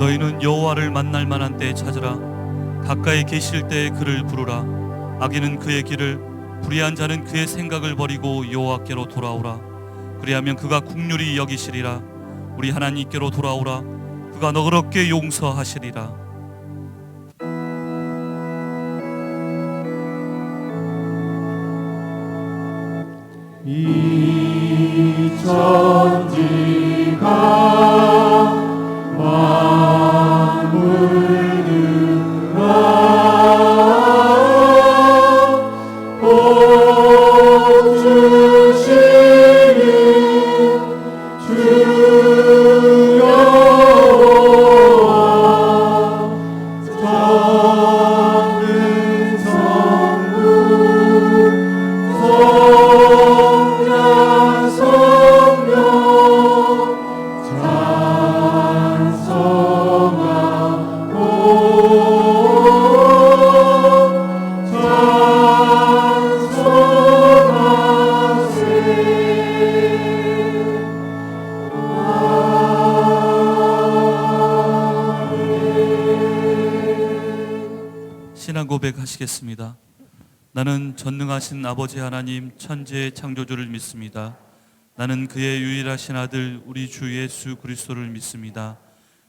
너희는 여호와를 만날 만한 때에 찾으라. 가까이 계실 때에 그를 부르라. 악인은 그의 길을, 불의한 자는 그의 생각을 버리고 여호와께로 돌아오라. 그리하면 그가 긍휼히 여기시리라. 우리 하나님께로 돌아오라. 그가 너그럽게 용서하시리라. 이 천지가 신앙 고백하시겠습니다. 나는 전능하신 아버지 하나님 천지의 창조주를 믿습니다. 나는 그의 유일하신 아들 우리 주 예수 그리스도를 믿습니다.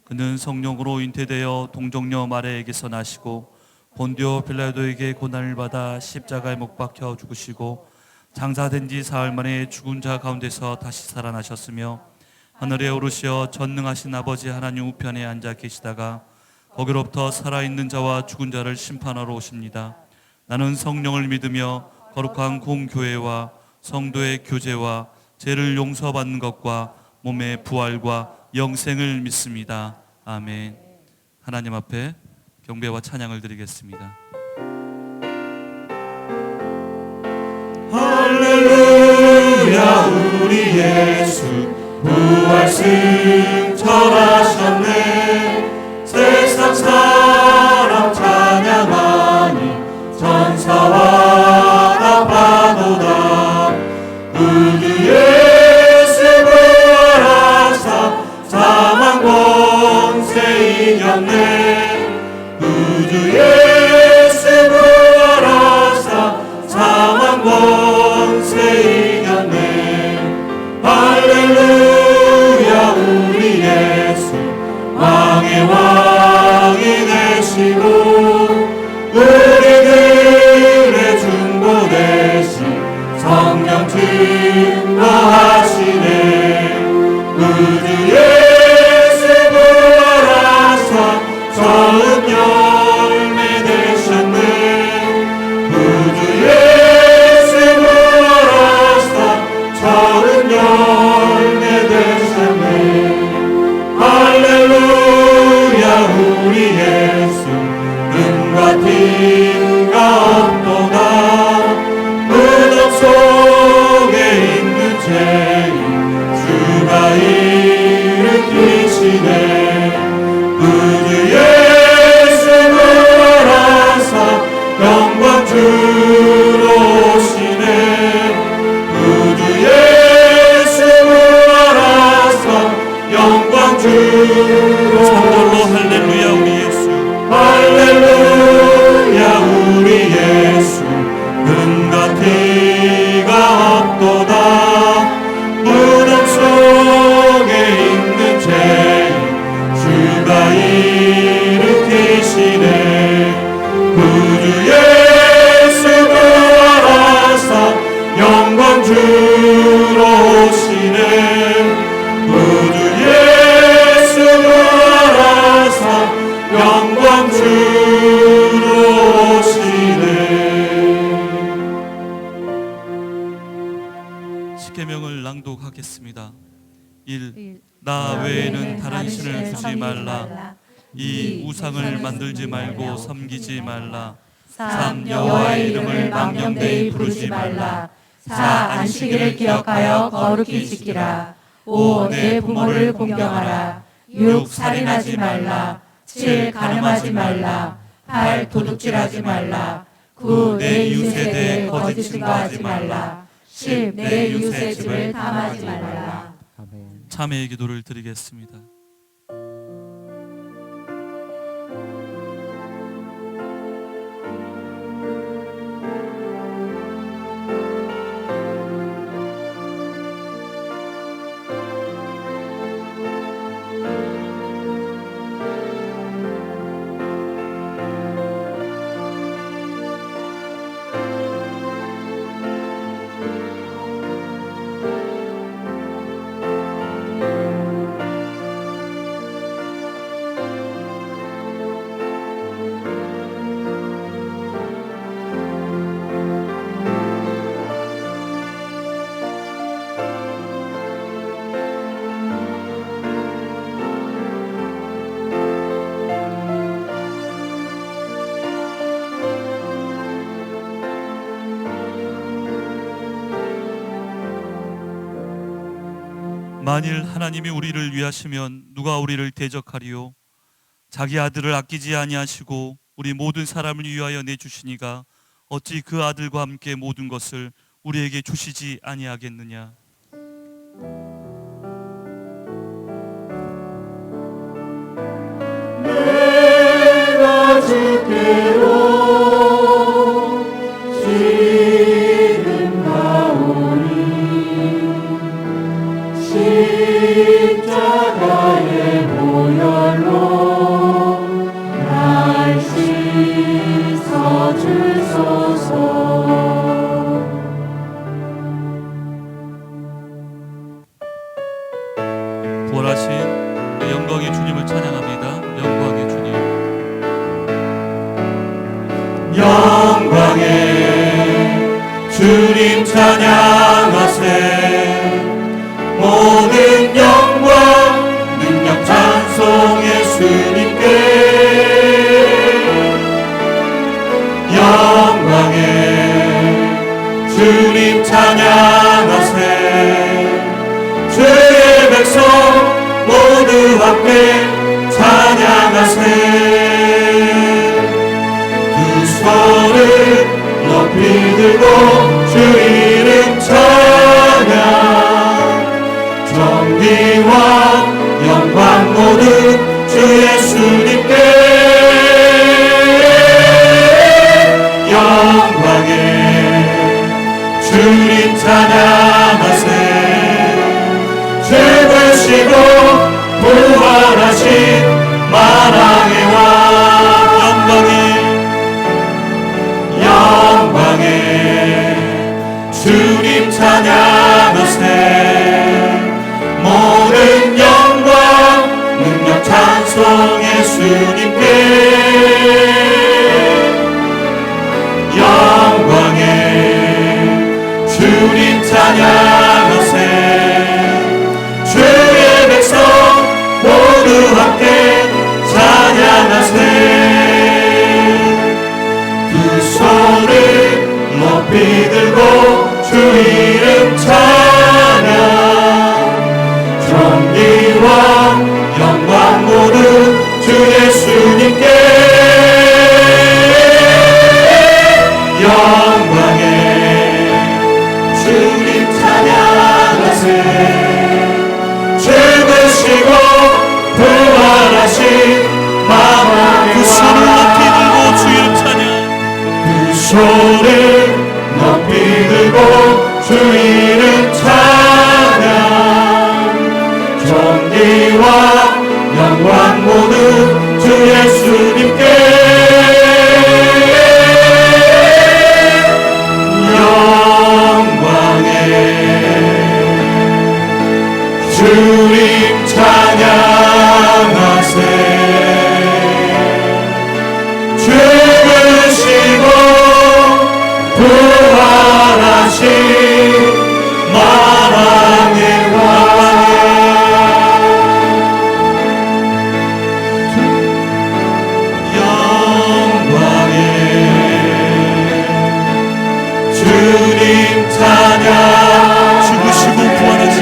그는 성령으로 잉태되어 동정녀 마리아에게서 나시고 본디오 빌라도에게 고난을 받아 십자가에 못 박혀 죽으시고 장사된 지 사흘 만에 죽은 자 가운데서 다시 살아나셨으며 하늘에 오르시어 전능하신 아버지 하나님 우편에 앉아 계시다가 거기로부터 살아있는 자와 죽은 자를 심판하러 오십니다. 나는 성령을 믿으며 거룩한 공교회와 성도의 교제와 죄를 용서받는 것과 몸의 부활과 영생을 믿습니다. 아멘. 하나님 앞에 경배와 찬양을 드리겠습니다. 할렐루야. 우리 예수 부활 승천하셨네. 세상 사람 찬양하니 천사와 나파도다. 우주 예수 부활하사 사망 권세 이겼네. 우주 예수 부활하사 사망 권세 이겼네. 할렐루야. 우리 예수 왕의 왕이 되시고 우리들의 중보 되신 성령 증거하시네. 우주 예수 부활하사 처음 열매 되셨네. 우주 예수 부활하사 처음 열매 되셨네. 할렐루야. 우리 예수 은과 티가 없도다. 무덤 속에 있는 죄인 주가 일으키시네. 우주 예수 부활하사 영광 주로 오시네. 우주 예수 부활하사 영광 주로 성절로 할렐루야. 우리 예수 할렐루야. 우리 예수 은과 티가 없도다. 무덤 속에 있는 죄인 주가 일으키시네. 구주 예수 부활하사 영광 주로 오시네. 구주 예수 부활하사 영광 주로 오시네. 십계명을 낭독하겠습니다. 1. 나 외에는 다른 신을 두지 말라. 2. 우상을 만들지 말고 섬기지 말라. 3. 여호와의 이름을 망령되이 부르지 말라. 4. 안식일을 기억하여 거룩히 지키라. 5. 내 부모를 공경하라. 6. 살인하지 말라. 7. 간음하지 말라. 8. 도둑질하지 말라. 9. 내 이웃에 대해 거짓 증거하지 말라. 10. 내 이웃의 집을 탐하지 말라. 참회의 기도를 드리겠습니다. 만일 하나님이 우리를 위하시면 누가 우리를 대적하리요? 자기 아들을 아끼지 아니하시고 우리 모든 사람을 위하여 내주시니가 어찌 그 아들과 함께 모든 것을 우리에게 주시지 아니하겠느냐? 내가 주께로 지금 가오니 십자가의 보혈로 날 씻어 주소서. 부활하신 영광의 주님을 찬양합니다. 영광의 주님. 영광의 주님 찬양하세. 모든 영광 능력 찬송 예수님께. 영광의 주님 찬양하세. 주의 백성 모두 함께 찬양하세. 두 손을 높이 들고 주 이름 찬양. 정의와 영광 모두 주 예수님께. 영광의 주님 찬양하세. 죽으시고 부활하신 만왕의 왕. 영광의 주님 찬양하세. 모든 영광 능력 찬송 예수님께. 영광의 주님 찬양하세. 주의 백성 모두 함께 찬양하세. 두 손을 높이 들고 주 이름 찬양. 존귀와 영광 모두 주 예수님께. 영광의 주님 찬양하세. 죽으시고 부활하신 만왕의 왕. 두 손을 높이 들고 주 이름 찬양. 두 손을 높이 들고 주 이름 찬양. 존귀와 영광 모두 주 예수님께. 영광의 주님 찬양하세. 죽으시고 부활하신 만왕의 왕. 영광의 주님 찬양. 죽으시고 부활하신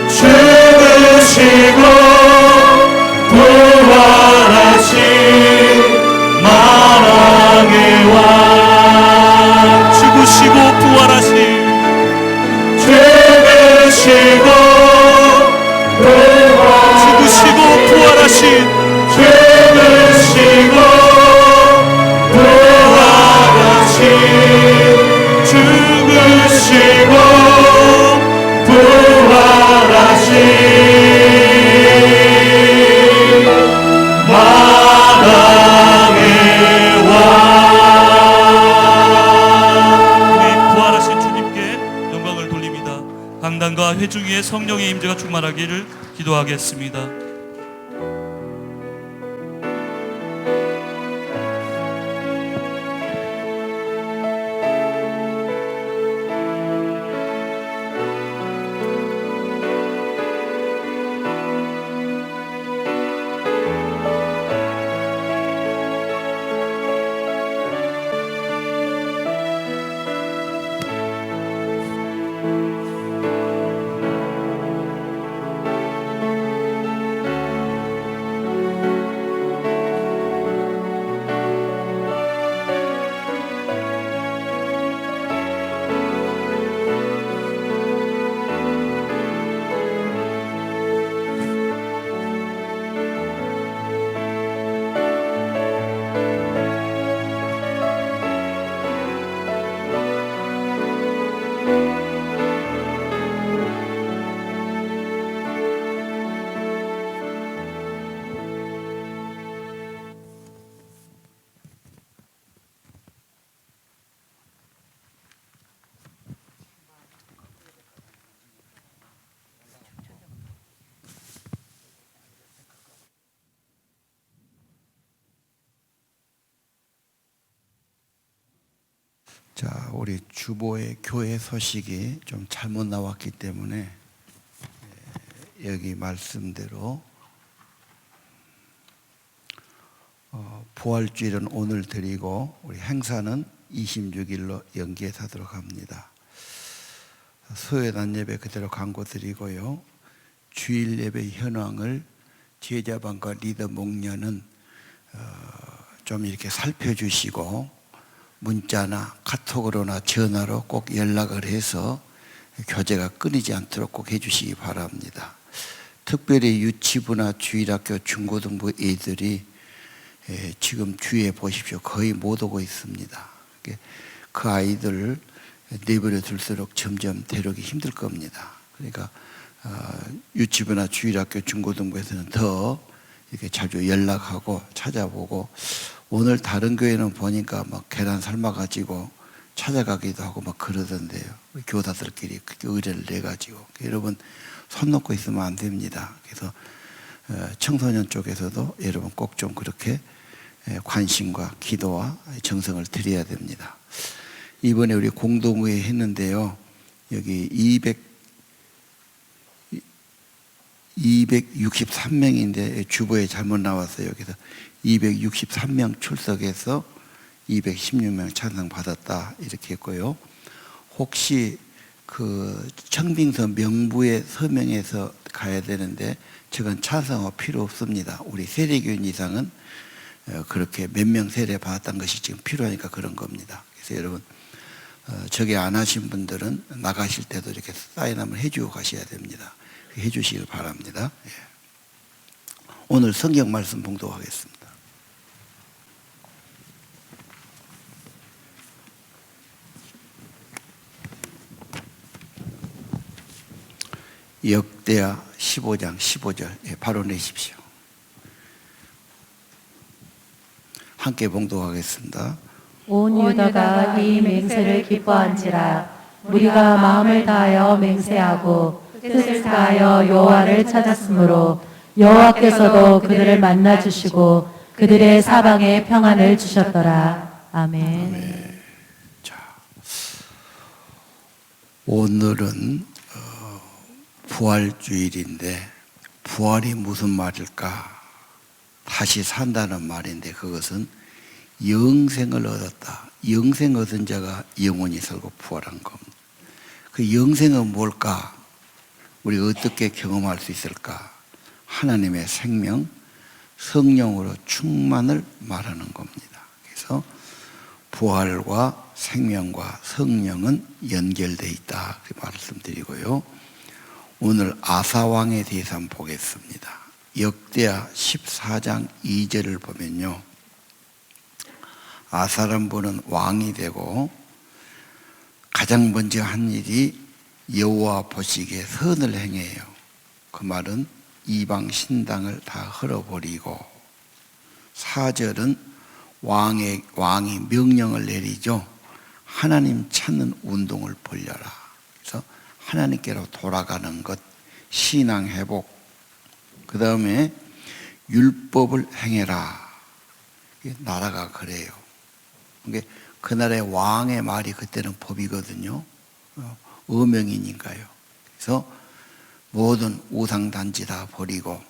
죽으시고 부활하신 만왕의 왕. 죽으시고 부활하신 죽으시고 부활하신 죽으시고 부활하신 죽으시고 부활하신 만왕의 왕. 우리 부활하신 주님께 영광을 돌립니다. 강단과 회중 위에 성령의 임재가 충만하기를 기도하겠습니다. 자, 우리 주보의 교회 소식이 좀 잘못 나왔기 때문에 여기 말씀대로 부활주일은 오늘 드리고 우리 행사는 26일로 연기하도록 합니다. 수요일 낮 예배 그대로 광고 드리고요. 주일 예배 현황을 제자반과 리더 목련은 좀 이렇게 살펴주시고 문자나 카톡으로나 전화로 꼭 연락을 해서 교제가 끊이지 않도록 꼭 해주시기 바랍니다. 특별히 유치부나 주일학교, 중고등부 애들이 지금 주위에 보십시오. 거의 못 오고 있습니다. 그 아이들 내버려 둘수록 점점 데려오기 힘들 겁니다. 그러니까 유치부나 주일학교, 중고등부에서는 더 이렇게 자주 연락하고 찾아보고, 오늘 다른 교회는 보니까 막 계란 삶아가지고 찾아가기도 하고 막 그러던데요. 교사들끼리 의뢰를 내가지고. 여러분 손 놓고 있으면 안 됩니다. 그래서 청소년 쪽에서도 여러분 꼭 좀 그렇게 관심과 기도와 정성을 드려야 됩니다. 이번에 우리 공동회의 했는데요. 여기 263명인데 주보에 잘못 나왔어요. 그래서 263명 출석해서 216명 찬성 받았다 이렇게 했고요. 혹시 그 청빙서 명부에 서명해서 가야 되는데 저건 찬성은 필요 없습니다. 우리 세례교인 이상은 그렇게 몇 명 세례 받았다는 것이 지금 필요하니까 그런 겁니다. 그래서 여러분 저게 안 하신 분들은 나가실 때도 이렇게 사인 한번 해주고 가셔야 됩니다. 해주시길 바랍니다. 오늘 성경 말씀 봉독하겠습니다. 역대하 15장 15절 바로 내십시오. 함께 봉독하겠습니다. 온 유다가 이 맹세를 기뻐한지라. 우리가 마음을 다하여 맹세하고 뜻을 다하여 여호와를 찾았으므로 여호와께서도 그들을 만나 주시고 그들의 사방에 평안을 주셨더라. 아멘. 자, 오늘은 부활주일인데 부활이 무슨 말일까? 다시 산다는 말인데 그것은 영생을 얻었다. 영생 얻은 자가 영원히 살고 부활한 겁니다. 그 영생은 뭘까? 우리가 어떻게 경험할 수 있을까? 하나님의 생명, 성령으로 충만을 말하는 겁니다. 그래서 부활과 생명과 성령은 연결되어 있다 말씀드리고요. 오늘 아사왕에 대해서 한번 보겠습니다. 역대하 14장 2절을 보면요, 아사라는 분은 왕이 되고 가장 먼저 한 일이 여호와 보시기에 선을 행해요. 그 말은 이방 신당을 다 헐어버리고, 4절은 왕이 명령을 내리죠. 하나님 찾는 운동을 벌려라. 그래서 하나님께로 돌아가는 것, 신앙 회복. 그 다음에 율법을 행해라. 나라가 그래요. 그 나라의 왕의 말이 그때는 법이거든요. 어명이니까요. 그래서 모든 우상단지 다 버리고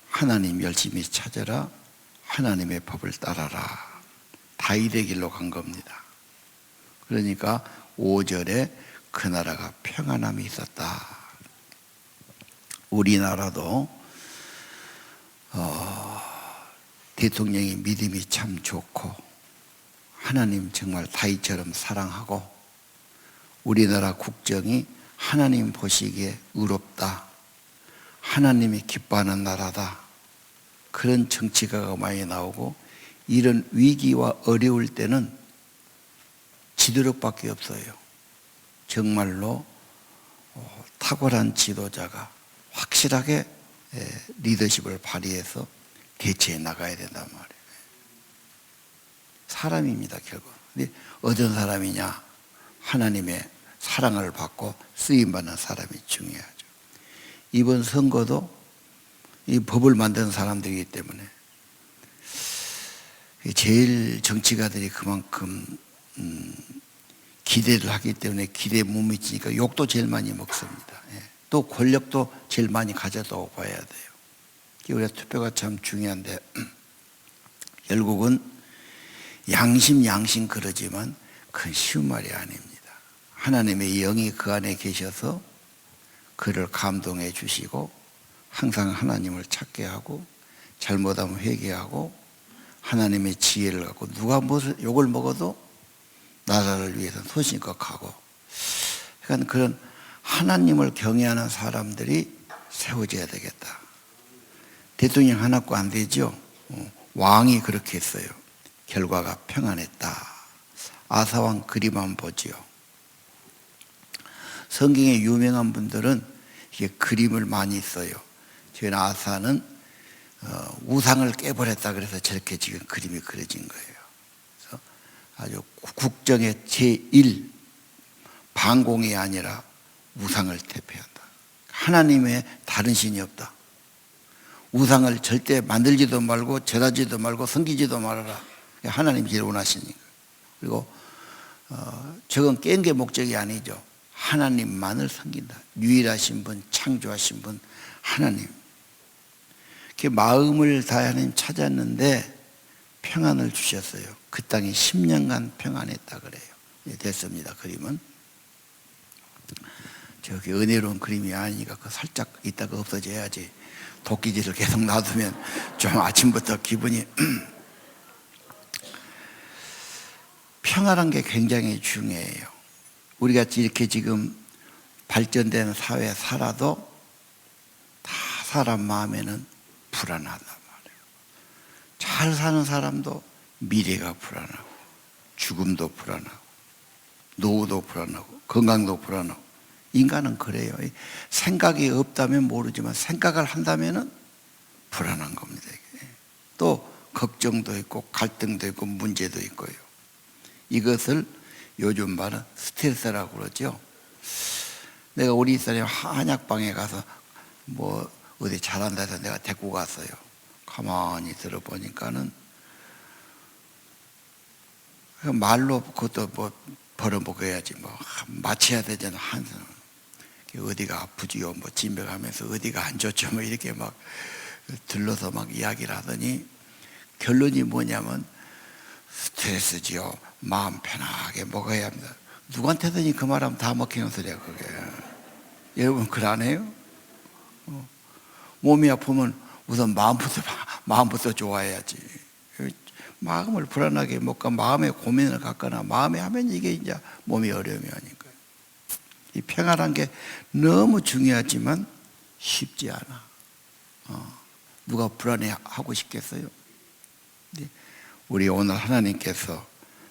하나님 열심히 찾아라. 하나님의 법을 따라라. 다윗의 길로 간 겁니다. 그러니까 5절에 그 나라가 평안함이 있었다. 우리나라도 대통령이 믿음이 참 좋고 하나님 정말 다윗처럼 사랑하고 우리나라 국정이 하나님 보시기에 의롭다. 하나님이 기뻐하는 나라다. 그런 정치가가 많이 나오고, 이런 위기와 어려울 때는 지도력밖에 없어요. 정말로 탁월한 지도자가 확실하게 리더십을 발휘해서 대처해 나가야 된단 말이에요. 사람입니다, 결국. 근데 어떤 사람이냐? 하나님의 사랑을 받고 쓰임받는 사람이 중요하죠. 이번 선거도 이 법을 만드는 사람들이기 때문에 제일 정치가들이 그만큼 기대를 하기 때문에 기대에 못 미치니까 욕도 제일 많이 먹습니다. 예. 또 권력도 제일 많이 가져다고 봐야 돼요. 우리가 투표가 참 중요한데 결국은 양심 그러지만 그건 쉬운 말이 아닙니다. 하나님의 영이 그 안에 계셔서 그를 감동해 주시고 항상 하나님을 찾게 하고 잘못하면 회개하고 하나님의 지혜를 갖고 누가 무슨 욕을 먹어도 나라를 위해서 소신껏 가고, 그러니까 그런 하나님을 경외하는 사람들이 세워져야 되겠다. 대통령 하나도 안 되죠. 왕이 그렇게 했어요. 결과가 평안했다. 아사왕 그림 한번 보지요. 성경에 유명한 분들은 이게 그림을 많이 써요. 저희 아사는 우상을 깨버렸다 그래서 저렇게 지금 그림이 그려진 거예요. 그래서 아주 국정의 제1 반공이 아니라 우상을 대표한다. 하나님의 다른 신이 없다. 우상을 절대 만들지도 말고 절하지도 말고 섬기지도 말아라. 하나님이 제일 원하시니까. 그리고 저건 깬 게 목적이 아니죠. 하나님만을 섬긴다. 유일하신 분, 창조하신 분 하나님. 그 마음을 다해 하나님 찾았는데 평안을 주셨어요. 그 땅이 10년간 평안했다 그래요. 됐습니다. 그림은. 저기 은혜로운 그림이 아니니까 그 살짝 있다가 없어져야지. 도끼질을 계속 놔두면 좀 아침부터 기분이 평안한 게 굉장히 중요해요. 우리가 이렇게 지금 발전된 사회에 살아도 다 사람 마음에는 불안하단 말이에요. 잘 사는 사람도 미래가 불안하고 죽음도 불안하고 노후도 불안하고 건강도 불안하고 인간은 그래요. 생각이 없다면 모르지만 생각을 한다면 불안한 겁니다. 또 걱정도 있고 갈등도 있고 문제도 있고요. 이것을 요즘 말은 스트레스라고 그러죠. 내가 우리 사람이 한약방에 가서 뭐 어디 잘한다 해서 내가 데리고 갔어요. 가만히 들어보니까는 말로 그것도 뭐 벌어먹어야지 뭐 맞춰야 되잖아. 어디가 아프지요 뭐 진맥하면서 어디가 안 좋죠 뭐 이렇게 막 들러서 막 이야기를 하더니 결론이 뭐냐면 스트레스지요. 마음 편하게 먹어야 합니다. 누구한테든지 그 말하면 다 먹히는 소리야 그게. 여러분 그러네요. 몸이 아프면 우선 마음부터 좋아해야지. 마음을 불안하게 먹고 마음에 고민을 갖거나 마음에 하면 이게 이제 몸이 어려움이 아닐까요. 이 평안한 게 너무 중요하지만 쉽지 않아. 누가 불안해하고 싶겠어요? 우리 오늘 하나님께서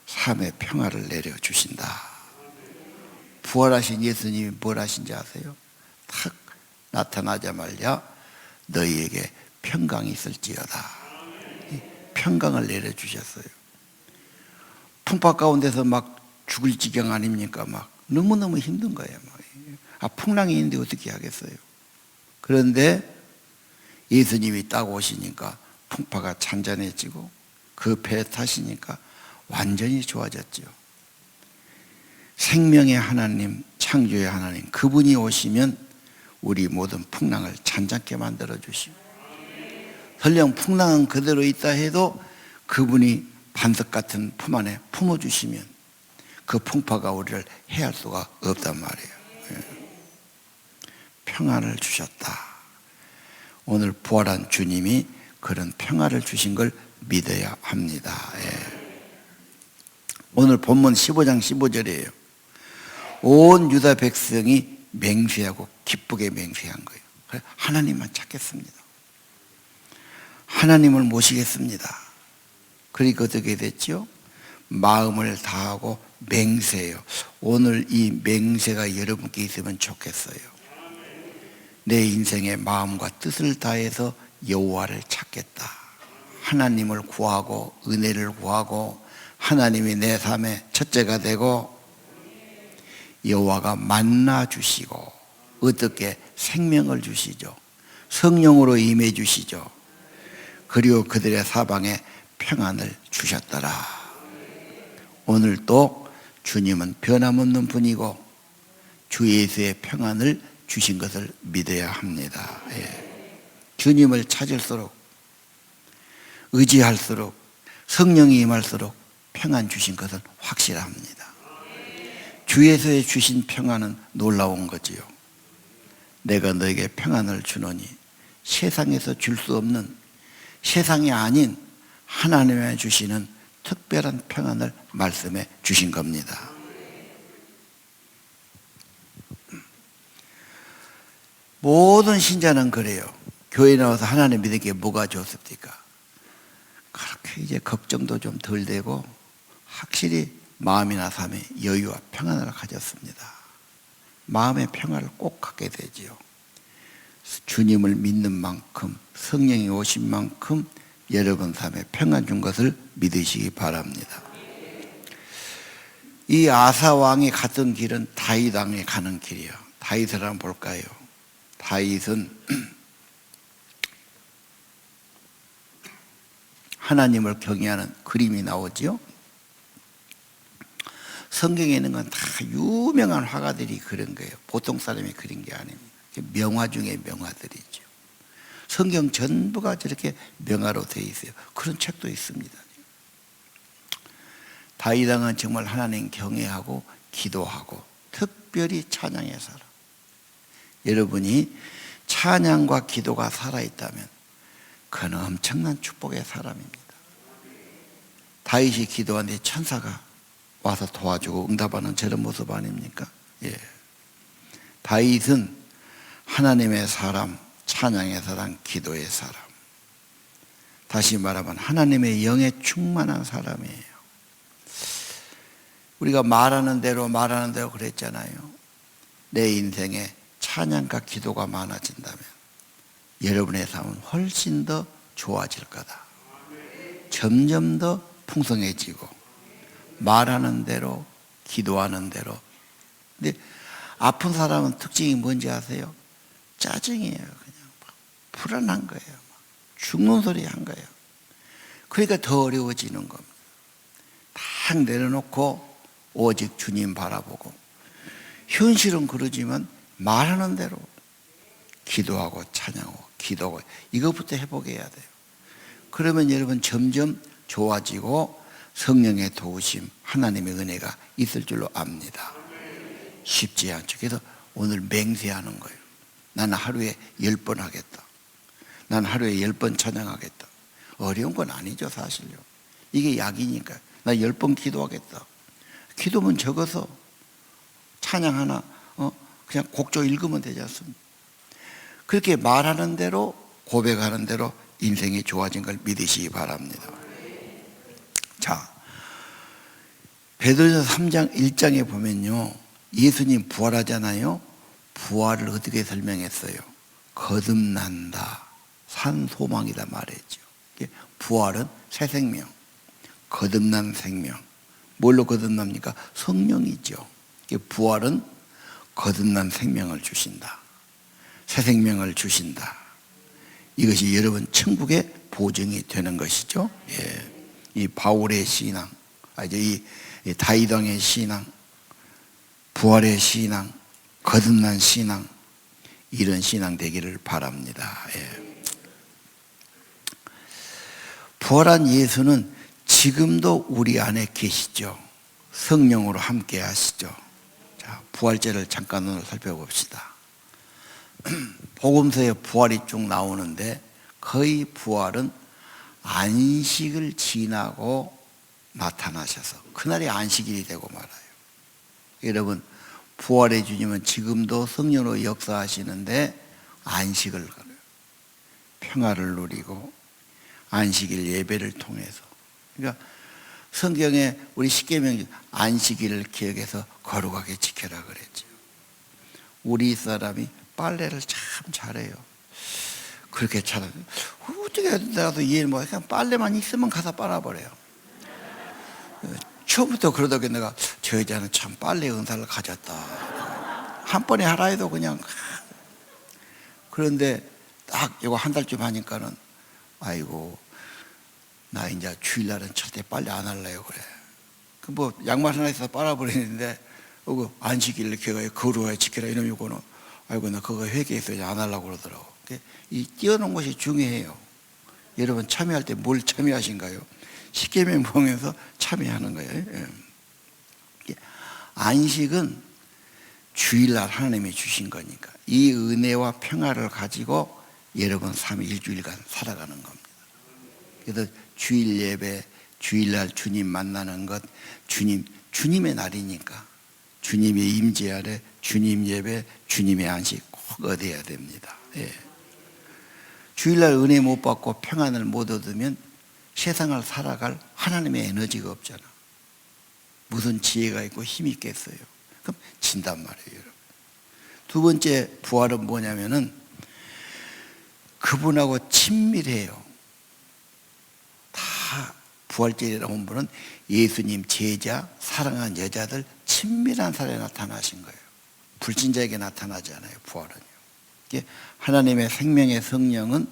삶의 평화를 내려주신다. 부활하신 예수님이 뭘 하신지 아세요? 탁 나타나자마자 너희에게 평강이 있을지어다. 평강을 내려주셨어요. 풍파 가운데서 막 죽을 지경 아닙니까? 막 너무너무 힘든 거예요. 풍랑이 있는데 어떻게 하겠어요? 그런데 예수님이 딱 오시니까 풍파가 잔잔해지고 그 배에 타시니까 완전히 좋아졌죠. 생명의 하나님, 창조의 하나님, 그분이 오시면 우리 모든 풍랑을 잔잔케 만들어 주시고, 설령 풍랑은 그대로 있다 해도 그분이 반석 같은 품 안에 품어주시면 그 풍파가 우리를 해할 수가 없단 말이에요. 평안을 주셨다. 오늘 부활한 주님이 그런 평안을 주신 걸 믿어야 합니다. 오늘 본문 15장 15절이에요. 온 유다 백성이 맹세하고 기쁘게 맹세한 거예요. 하나님만 찾겠습니다. 하나님을 모시겠습니다. 그러니까 어떻게 됐죠? 마음을 다하고 맹세해요. 오늘 이 맹세가 여러분께 있으면 좋겠어요. 내 인생의 마음과 뜻을 다해서 여호와를 찾겠다. 하나님을 구하고 은혜를 구하고 하나님이 내 삶의 첫째가 되고 여호와가 만나 주시고 어떻게 생명을 주시죠. 성령으로 임해 주시죠. 그리고 그들의 사방에 평안을 주셨더라. 오늘도 주님은 변함없는 분이고 주 예수의 평안을 주신 것을 믿어야 합니다. 예. 주님을 찾을수록, 의지할수록, 성령이 임할수록 평안 주신 것은 확실합니다. 주 예수의 주신 평안은 놀라운 거지요. 내가 너에게 평안을 주노니 세상에서 줄 수 없는, 세상이 아닌 하나님의 주시는 특별한 평안을 말씀해 주신 겁니다. 모든 신자는 그래요. 교회 나와서 하나님 믿는 게 뭐가 좋습니까? 그렇게 이제 걱정도 좀 덜 되고 확실히 마음이나 삶에 여유와 평안을 가졌습니다. 마음의 평안을 꼭 갖게 되지요. 주님을 믿는 만큼, 성령이 오신 만큼 여러분 삶에 평안 준 것을 믿으시기 바랍니다. 이 아사 왕이 갔던 길은 다윗 왕이 가는 길이에요. 다윗을 한번 볼까요? 다윗은 하나님을 경외하는 그림이 나오지요. 성경에 있는 건 다 유명한 화가들이 그린 거예요. 보통 사람이 그린 게 아닙니다. 명화 중에 명화들이죠. 성경 전부가 저렇게 명화로 되어 있어요. 그런 책도 있습니다. 다윗 왕은 정말 하나님 경외하고 기도하고 특별히 찬양의 사람. 여러분이 찬양과 기도가 살아있다면 그는 엄청난 축복의 사람입니다. 다윗이 기도하는데 천사가 와서 도와주고 응답하는 저런 모습 아닙니까? 예. 다윗은 하나님의 사람, 찬양의 사람, 기도의 사람. 다시 말하면 하나님의 영에 충만한 사람이에요. 우리가 말하는 대로 그랬잖아요. 내 인생에 찬양과 기도가 많아진다면 여러분의 삶은 훨씬 더 좋아질 거다. 점점 더 풍성해지고 말하는 대로, 기도하는 대로. 근데 아픈 사람은 특징이 뭔지 아세요? 짜증이에요. 그냥 불안한 거예요. 죽는 소리 한 거예요. 그러니까 더 어려워지는 겁니다. 딱 내려놓고 오직 주님 바라보고, 현실은 그러지만 말하는 대로 기도하고 찬양하고 기도하고 이것부터 회복해야 돼요. 그러면 여러분 점점 좋아지고 성령의 도우심, 하나님의 은혜가 있을 줄로 압니다. 쉽지 않죠. 그래서 오늘 맹세하는 거예요. 나는 하루에 10번 하겠다. 나는 하루에 10번 찬양하겠다. 어려운 건 아니죠, 사실요. 이게 약이니까. 나 10번 기도하겠다. 기도문 적어서 찬양 하나 그냥 곡조 읽으면 되지 않습니까? 그렇게 말하는 대로, 고백하는 대로 인생이 좋아진 걸 믿으시기 바랍니다. 자, 베드로전서 3장 1장에 보면요, 예수님 부활하잖아요. 부활을 어떻게 설명했어요? 거듭난다, 산 소망이다 말했죠. 부활은 새 생명, 거듭난 생명. 뭘로 거듭납니까? 성령이죠. 부활은 거듭난 생명을 주신다, 새 생명을 주신다. 이것이 여러분 천국의 보증이 되는 것이죠. 예. 이 바울의 신앙, 이 다윗 왕의 신앙, 부활의 신앙, 거듭난 신앙, 이런 신앙 되기를 바랍니다. 예. 부활한 예수는 지금도 우리 안에 계시죠. 성령으로 함께 하시죠. 자, 부활절을 잠깐 오늘 살펴봅시다. 복음서에 부활이 쭉 나오는데 거의 부활은 안식을 지나고 나타나셔서 그날이 안식일이 되고 말아요. 여러분, 부활의 주님은 지금도 성령으로 역사하시는데 안식을 걸어요. 평화를 누리고 안식일 예배를 통해서. 그러니까 성경에 우리 십계명 안식일을 기억해서 거룩하게 지켜라 그랬죠. 우리 사람이 빨래를 참 잘해요. 그렇게 잘해요. 어떻게 내가도 이해를 못해. 그냥 빨래만 있으면 가서 빨아버려요. 처음부터 그러다가 내가 저 여자는 참 빨래 은사를 가졌다. 한 번에 하라 해도 그냥. 그런데 딱 이거 한 달쯤 하니까는 아이고, 나 이제 주일날은 절대 빨래 안 할래요 그래. 그 뭐 양말 하나 있어서 빨아버리는데 그 안식일을 걔가 거룩하게 지키라 이놈이 고는 아이고 나 그거 회개해서 안 하려고 그러더라고. 이 띄워놓은 것이 중요해요. 여러분 참여할 때 뭘 참여하신가요? 십계명 보면서 참여하는 거예요. 안식은 주일날 하나님이 주신 거니까 이 은혜와 평화를 가지고 여러분 삶의 일주일간 살아가는 겁니다. 그래서 주일 예배, 주일날 주님 만나는 것, 주님의 날이니까 주님의 임재 아래 주님 예배, 주님의 안식 꼭 얻어야 됩니다. 예. 주일날 은혜 못 받고 평안을 못 얻으면 세상을 살아갈 하나님의 에너지가 없잖아. 무슨 지혜가 있고 힘이 있겠어요. 그럼 진단 말이에요, 여러분. 두 번째 부활은 뭐냐면은 그분하고 친밀해요. 다 부활절이라고 본 분은 예수님 제자, 사랑하는 여자들 친밀한 사람에 나타나신 거예요. 불신자에게 나타나지 않아요, 부활은요. 하나님의 생명의 성령은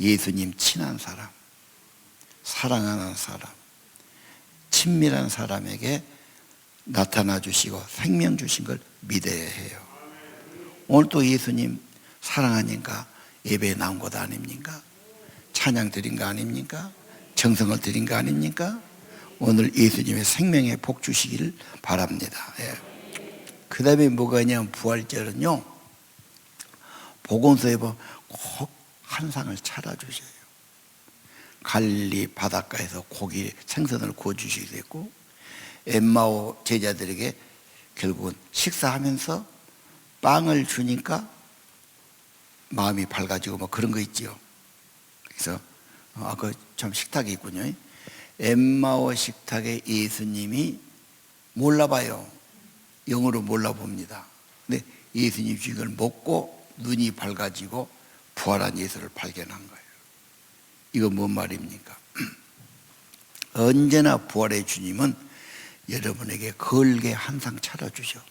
예수님 친한 사람, 사랑하는 사람, 친밀한 사람에게 나타나 주시고 생명 주신 걸 믿어야 해요. 오늘 또 예수님 사랑하니까 예배에 나온 것 아닙니까? 찬양 드린 거 아닙니까? 정성을 드린 거 아닙니까? 오늘 예수님의 생명에 복 주시기를 바랍니다. 예. 그 다음에 뭐가 있냐면 부활절은요, 복음서에 보면 꼭 한 상을 차려주셔요. 갈릴리 바닷가에서 고기 생선을 구워주시기도 했고, 엠마오 제자들에게 결국은 식사하면서 빵을 주니까 마음이 밝아지고 뭐 그런 거 있지요. 그래서 그 참 식탁이 있군요. 엠마오 식탁에 예수님이 몰라봐요. 영어로 몰라봅니다. 근데 예수님 주식을 먹고 눈이 밝아지고 부활한 예수를 발견한 거예요. 이거 뭔 말입니까? 언제나 부활의 주님은 여러분에게 걸게 항상 차려주셔.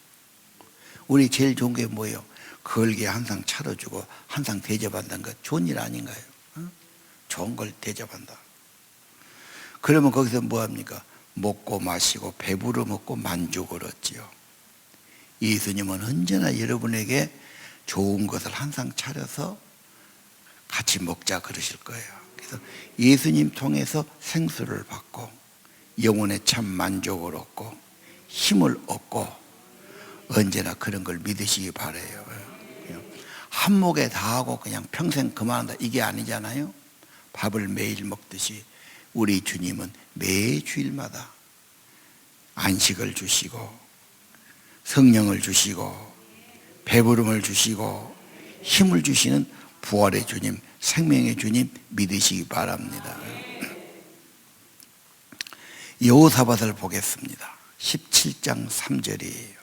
우리 제일 좋은 게 뭐예요? 걸게 항상 차려주고 항상 대접한다는 것 좋은 일 아닌가요? 좋은 걸 대접한다. 그러면 거기서 뭐합니까? 먹고 마시고 배부르 먹고 만족을 얻지요. 예수님은 언제나 여러분에게 좋은 것을 항상 차려서 같이 먹자 그러실 거예요. 그래서 예수님 통해서 생수를 받고 영혼의 참 만족을 얻고 힘을 얻고 언제나 그런 걸 믿으시기 바라요. 한 목에 다 하고 그냥 평생 그만한다 이게 아니잖아요. 밥을 매일 먹듯이 우리 주님은 매 주일마다 안식을 주시고 성령을 주시고 배부름을 주시고 힘을 주시는 부활의 주님, 생명의 주님 믿으시기 바랍니다. 여호사밧을 보겠습니다. 17장 3절이에요.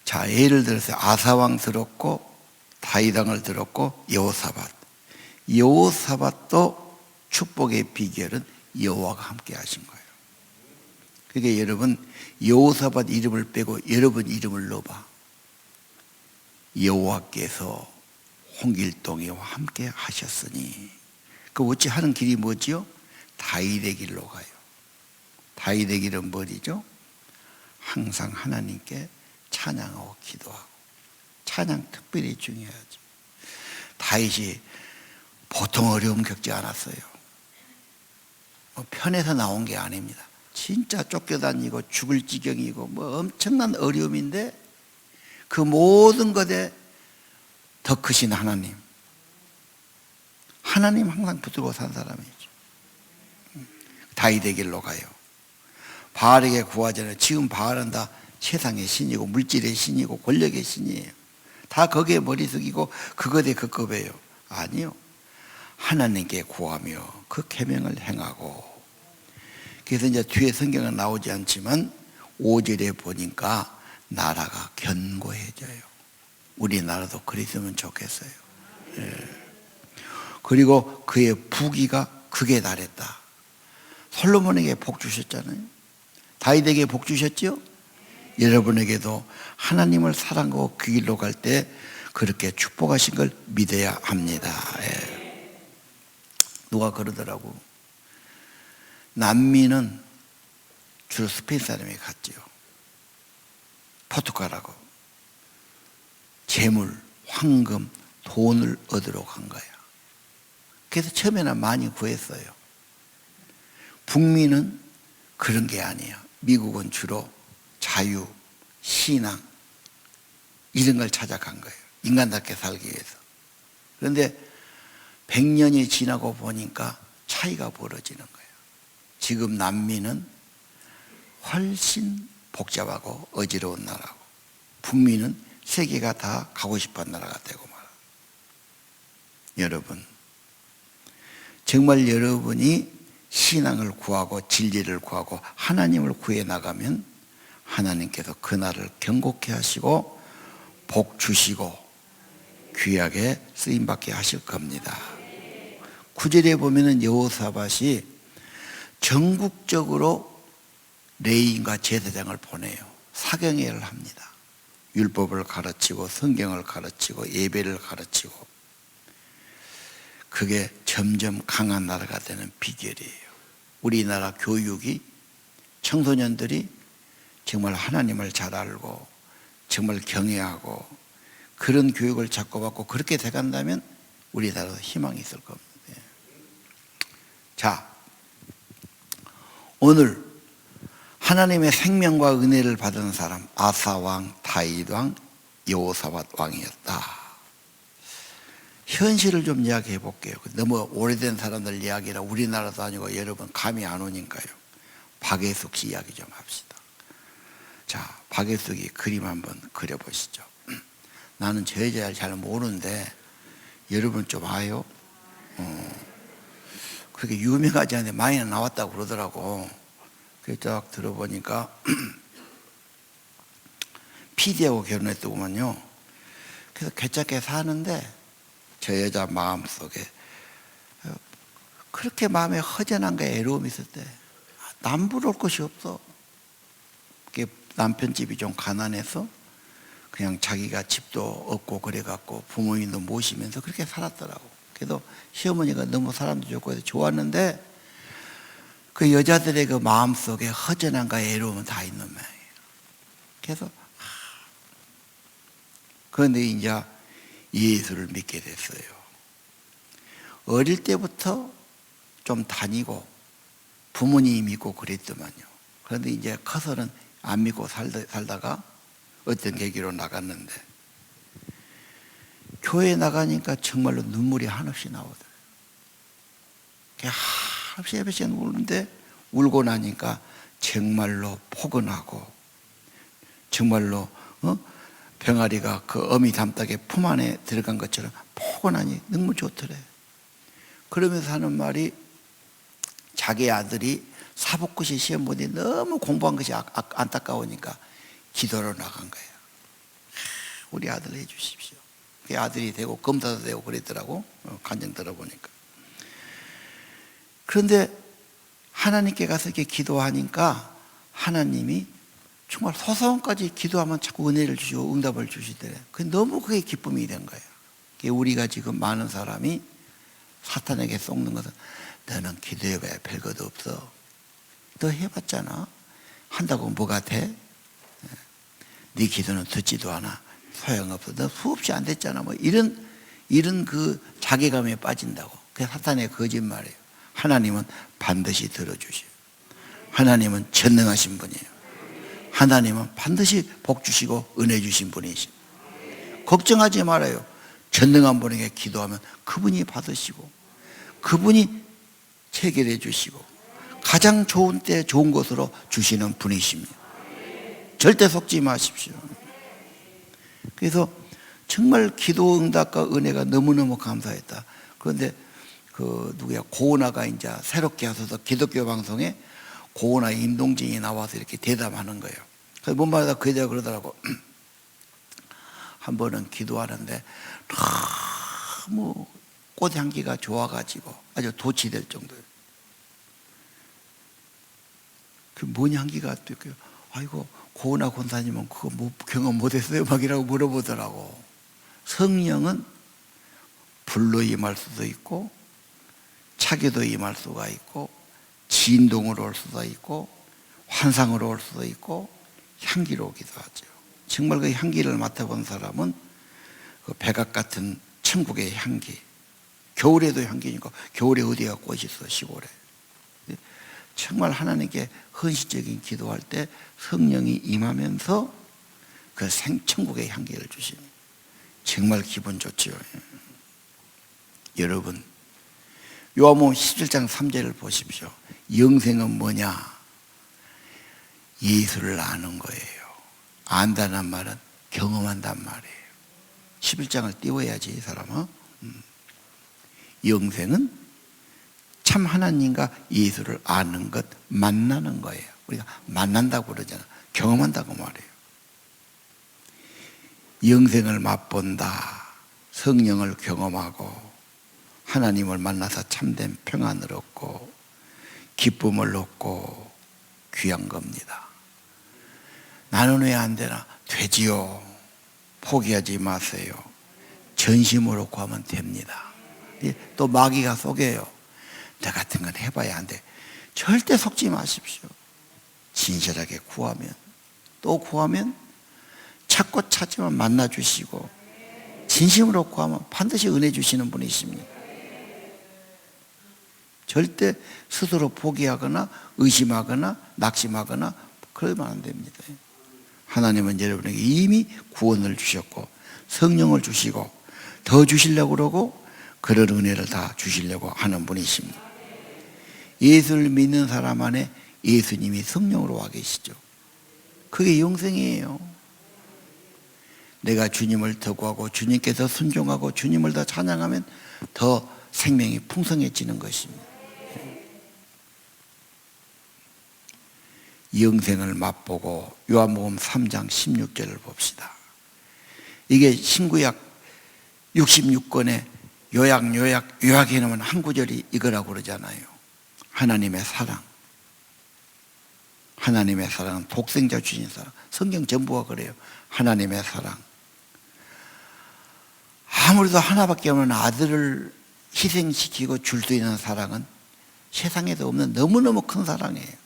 자, 예를 들어서 아사왕 들었고 다윗 왕을 들었고 여호사밧. 여호사밧도 축복의 비결은 여호와가 함께 하신 거예요. 그러니까 여러분 여호사밧 이름을 빼고 여러분 이름을 넣어봐. 여호와께서 홍길동이와 함께 하셨으니. 그 어찌 하는 길이 뭐지요? 다윗의 길로 가요. 다윗의 길은 뭐죠? 항상 하나님께 찬양하고 기도하고. 찬양 특별히 중요하죠. 다윗이 보통 어려움 겪지 않았어요. 뭐 편에서 나온 게 아닙니다. 진짜 쫓겨다니고 죽을 지경이고 뭐 엄청난 어려움인데 그 모든 것에 더 크신 하나님 항상 붙들고 산 사람이죠. 다윗의 길로 가요. 바알에게 구하잖아요. 지금 바알은 다 세상의 신이고 물질의 신이고 권력의 신이에요. 다 거기에 머리 숙이고 그것에 급급해요. 아니요. 하나님께 구하며 그 계명을 행하고. 그래서 이제 뒤에 성경은 나오지 않지만 5절에 보니까 나라가 견고해져요. 우리나라도 그랬으면 좋겠어요. 예. 그리고 그의 부귀가 극에 달했다. 솔로몬에게 복 주셨잖아요. 다윗에게 복 주셨죠? 여러분에게도 하나님을 사랑하고 그 길로 갈 때 그렇게 축복하신 걸 믿어야 합니다. 예. 누가 그러더라고. 난민은 주로 스페인 사람이 갔지요. 포르투갈하고 재물, 황금, 돈을 얻으러 간 거야. 그래서 처음에는 많이 구했어요. 북미는 그런 게 아니에요. 미국은 주로 자유, 신앙 이런 걸 찾아간 거예요. 인간답게 살기 위해서. 그런데 100년이 지나고 보니까 차이가 벌어지는 거예요. 지금 남미는 훨씬 복잡하고 어지러운 나라고, 북미는 세계가 다 가고 싶은 나라가 되고 말아요. 여러분, 정말 여러분이 신앙을 구하고 진리를 구하고 하나님을 구해 나가면 하나님께서 그 나라를 견고케 하시고 복 주시고 귀하게 쓰임받게 하실 겁니다. 9절에 보면은 여호사밧이 전국적으로 레위인과 제사장을 보내요. 사경회를 합니다. 율법을 가르치고 성경을 가르치고 예배를 가르치고, 그게 점점 강한 나라가 되는 비결이에요. 우리나라 교육이 청소년들이 정말 하나님을 잘 알고 정말 경외하고 그런 교육을 자꾸 받고 그렇게 돼간다면 우리나라도 희망이 있을 겁니다. 자, 오늘 하나님의 생명과 은혜를 받은 사람, 아사 왕, 다윗 왕, 여호사밧 왕이었다. 현실을 좀 이야기해 볼게요. 너무 오래된 사람들 이야기라 우리나라도 아니고 여러분 감이 안 오니까요. 박예숙 씨 이야기 좀 합시다. 자, 박예숙이 그림 한번 그려보시죠. 나는 저 여자를 잘 모르는데 여러분 좀 아요? 그렇게 유명하지 않은데 많이 나왔다고 그러더라고. 그래서 딱 들어보니까 PD하고 결혼했더구만요. 그래서 괴짝게 사는데 저 여자 마음속에 그렇게 마음에 허전한가 애로움이 있을 때 남부러울 것이 없어. 남편 집이 좀 가난해서 그냥 자기가 집도 없고 그래갖고 부모님도 모시면서 그렇게 살았더라고. 그래도 시어머니가 너무 사람도 좋고 해서 좋았는데 그 여자들의 그 마음속에 허전함과 애로움은 다 있는 모양이에요. 그래서 그런데 이제 예수를 믿게 됐어요. 어릴 때부터 좀 다니고 부모님이 믿고 그랬더만요. 그런데 이제 커서는 안 믿고 살다가 어떤 계기로 나갔는데 교회 나가니까 정말로 눈물이 한없이 나오더라고요. 한없이 예배시간 우는데 울고 나니까 정말로 포근하고 정말로 병아리가 그 어미 담닭의 품 안에 들어간 것처럼 포근하니 너무 좋더래. 그러면서 하는 말이 자기 아들이 사복고시 시험 보니 너무 공부한 것이 안타까우니까 기도로 나간 거예요. 우리 아들 해주십시오. 그 아들이 되고 검사도 되고 그랬더라고. 간증 들어보니까. 그런데 하나님께 가서 이렇게 기도하니까 하나님이 정말 소소한까지 기도하면 자꾸 은혜를 주시고 응답을 주시더래. 너무 그게 기쁨이 된 거예요. 우리가 지금 많은 사람이 사탄에게 속는 것은 너는 기도해봐야 별것도 없어. 너 해봤잖아. 한다고 뭐가 돼? 네 기도는 듣지도 않아. 소용없어. 너 수없이 안 됐잖아. 뭐 이런 그 자괴감에 빠진다고. 그게 사탄의 거짓말이에요. 하나님은 반드시 들어주셔요. 하나님은 전능하신 분이에요. 하나님은 반드시 복 주시고 은혜 주신 분이시죠. 걱정하지 말아요. 전능한 분에게 기도하면 그분이 받으시고 그분이 체결해 주시고 가장 좋은 때 좋은 것으로 주시는 분이십니다. 절대 속지 마십시오. 그래서 정말 기도 응답과 은혜가 너무너무 감사했다. 그런데 고은아가 이제 새롭게 하셔서 기독교 방송에 고은아 임동진이 나와서 이렇게 대담하는 거예요. 그래서 뭔 말이다 그 여자가 그러더라고. 한 번은 기도하는데 너무 꽃향기가 좋아가지고 아주 도취될 정도예요. 그 뭔 향기가 또 있고요. 아이고 고은아 권사님은 그거 경험 못했어요? 막 이라고 물어보더라고. 성령은 불로 임할 수도 있고 차기도 임할 수가 있고 진동으로 올 수도 있고 환상으로 올 수도 있고 향기로 오기도 하죠. 정말 그 향기를 맡아본 사람은 그 백악 같은 천국의 향기, 겨울에도 향기니까 겨울에 어디가 꽃이 있어, 시골에. 정말 하나님께 헌신적인 기도할 때 성령이 임하면서 그 생천국의 향기를 주시니 정말 기분 좋죠. 여러분, 요한복음 17장 3절을 보십시오. 영생은 뭐냐? 예수를 아는 거예요. 안다는 말은 경험한단 말이에요. 11장을 띄워야지, 이 사람은. 영생은 참 하나님과 예수를 아는 것, 만나는 거예요. 우리가 만난다고 그러잖아. 경험한다고 말해요. 영생을 맛본다. 성령을 경험하고 하나님을 만나서 참된 평안을 얻고 기쁨을 얻고 귀한 겁니다. 나는 왜 안 되나? 되지요. 포기하지 마세요. 전심으로 구하면 됩니다. 또 마귀가 속여요. 나 같은 건 해봐야 안 돼. 절대 속지 마십시오. 진실하게 구하면, 또 구하면 찾고 찾으면 만나주시고 진심으로 구하면 반드시 은혜 주시는 분이십니다. 절대 스스로 포기하거나 의심하거나 낙심하거나 그러면 안 됩니다. 하나님은 여러분에게 이미 구원을 주셨고 성령을 주시고 더 주시려고 그러고 그런 은혜를 다 주시려고 하는 분이십니다. 예수를 믿는 사람 안에 예수님이 성령으로 와 계시죠. 그게 영생이에요. 내가 주님을 더 구하고 주님께서 순종하고 주님을 더 찬양하면 더 생명이 풍성해지는 것입니다. 영생을 맛보고 요한복음 3장 16절을 봅시다. 이게 신구약 66권의 요약해 놓으면 한 구절이 이거라고 그러잖아요. 하나님의 사랑. 하나님의 사랑은 독생자 주신 사랑. 성경 전부가 그래요. 하나님의 사랑. 아무래도 하나밖에 없는 아들을 희생시키고 줄 수 있는 사랑은 세상에도 없는 너무너무 큰 사랑이에요.